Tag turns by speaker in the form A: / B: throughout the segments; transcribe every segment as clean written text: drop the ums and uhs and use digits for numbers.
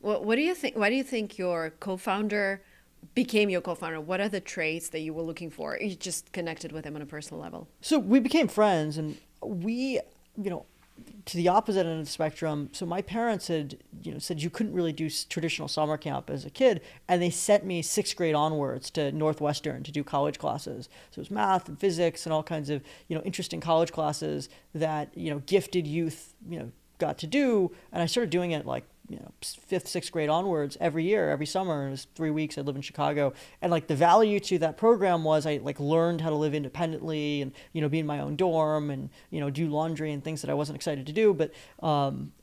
A: What do you think? Why do you think your co-founder became your co-founder? What are the traits that you were looking for? You just connected with him on a personal level.
B: So we became friends, and we, you know, to the opposite end of the spectrum. So my parents had, said you couldn't really do traditional summer camp as a kid, and they sent me sixth grade onwards to Northwestern to do college classes. So it was math and physics and all kinds of, interesting college classes that, gifted youth, got to do. And I started doing it like, fifth, sixth grade onwards every year, every summer. It was 3 weeks. I live in Chicago. And like the value to that program was I like learned how to live independently and, be in my own dorm and, do laundry and things that I wasn't excited to do. But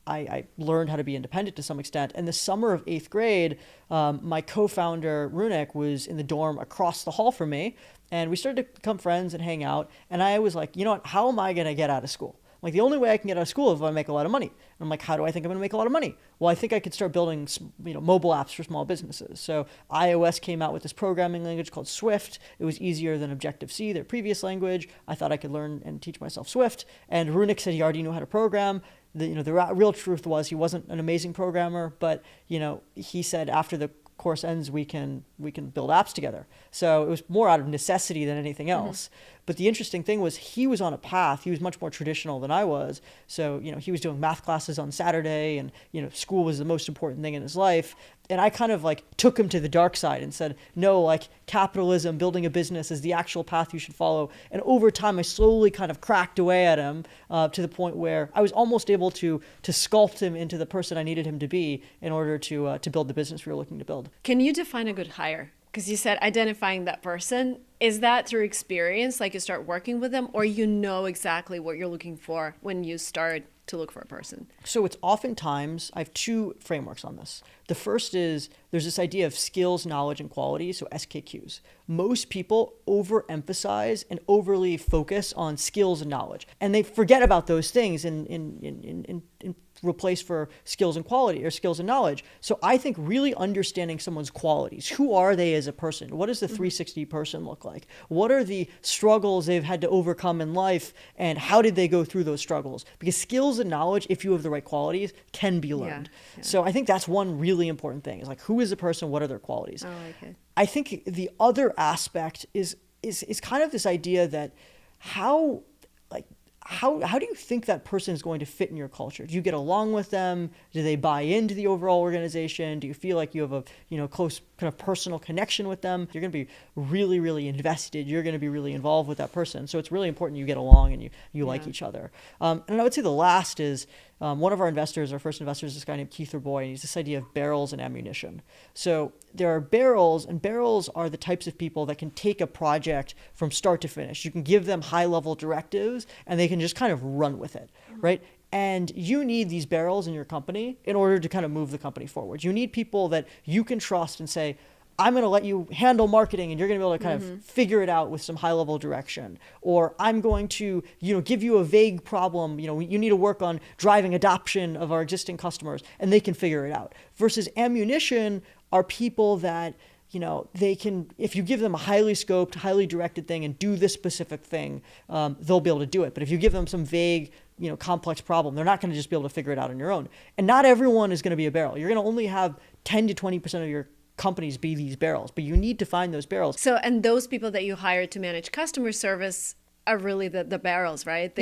B: I learned how to be independent to some extent. And the summer of eighth grade, my co-founder, Runik, was in the dorm across the hall from me. And we started to become friends and hang out. And I was like, you know what, how am I going to get out of school? Like, the only way I can get out of school is if I make a lot of money. And I'm like, how do I think I'm going to make a lot of money? Well, I think I could start building, mobile apps for small businesses. So iOS came out with this programming language called Swift. It was easier than Objective-C, their previous language. I thought I could learn and teach myself Swift. And Runik said he already knew how to program. The real truth was he wasn't an amazing programmer, but, he said after the course ends, we can build apps together. So it was more out of necessity than anything else. But the interesting thing was he was on a path. He was much more traditional than I was. So, he was doing math classes on Saturday and, school was the most important thing in his life. And I kind of like took him to the dark side and said, no, like capitalism, building a business is the actual path you should follow. And over time, I slowly kind of cracked away at him to the point where I was almost able to sculpt him into the person I needed him to be in order to build the business we were looking to build.
A: Can you define a good hire? Because you said identifying that person. Is that through experience, like you start working with them, or you know exactly what you're looking for when you start to look for a person?
B: So it's oftentimes, I have two frameworks on this. The first is there's this idea of skills, knowledge, and quality, so SKQs. Most people overemphasize and overly focus on skills and knowledge, and they forget about those things in replace for skills and quality or skills and knowledge. So I think really understanding someone's qualities. Who are they as a person? What does the 360 person look like? What are the struggles they've had to overcome in life, and how did they go through those struggles? Because skills and knowledge, if you have the right qualities, can be learned. Yeah. So I think that's one really important thing is like, who is a person? What are their qualities?
A: I like it.
B: I think the other aspect is kind of this idea that how do you think that person is going to fit in your culture? Do you get along with them? Do they buy into the overall organization? Do you feel like you have a close kind of personal connection with them? You're going to be really, really invested. You're going to be really involved with that person. So it's really important you get along and you like each other. And I would say the last is one of our investors, our first investor, is this guy named Keith Roboy, and he's this idea of barrels and ammunition. So there are barrels, and barrels are the types of people that can take a project from start to finish. You can give them high-level directives, and they can just kind of run with it, right? And you need these barrels in your company in order to kind of move the company forward. You need people that you can trust and say, I'm going to let you handle marketing and you're going to be able to kind of figure it out with some high level direction. Or I'm going to, give you a vague problem. You need to work on driving adoption of our existing customers and they can figure it out. Versus ammunition are people that, they can, if you give them a highly scoped, highly directed thing and do this specific thing, they'll be able to do it. But if you give them some vague, complex problem, they're not going to just be able to figure it out on your own. And not everyone is going to be a barrel. You're going to only have 10 to 20% of your companies be these barrels, but you need to find those barrels.
A: So, and those people that you hire to manage customer service are really the barrels, right?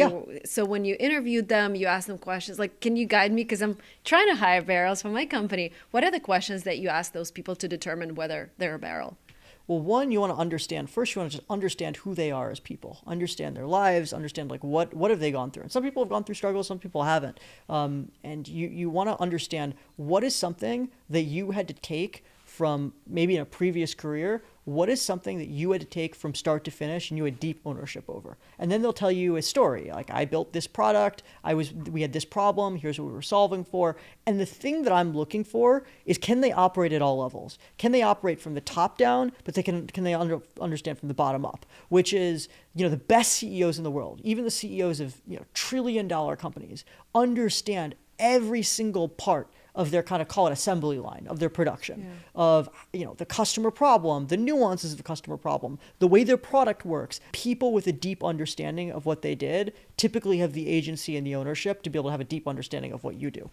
A: So when you interviewed them, you asked them questions like, can you guide me? Because I'm trying to hire barrels for my company. What are the questions that you ask those people to determine whether they're a barrel?
B: Well, one, you want to understand, first you want to just understand who they are as people, understand their lives, understand like what have they gone through. And some people have gone through struggles, some people haven't. And you want to understand what is something that you had to take from maybe in a previous career, what is something that you had to take from start to finish and you had deep ownership over? And then they'll tell you a story. Like, I built this product, we had this problem, here's what we were solving for. And the thing that I'm looking for is, can they operate at all levels? Can they operate from the top down, but can they understand from the bottom up? Which is, the best CEOs in the world, even the CEOs of, trillion-dollar companies, understand every single part of their kind of, call it assembly line of their production, of, the customer problem, the nuances of the customer problem, the way their product works. People with a deep understanding of what they did typically have the agency and the ownership to be able to have a deep understanding of what you do.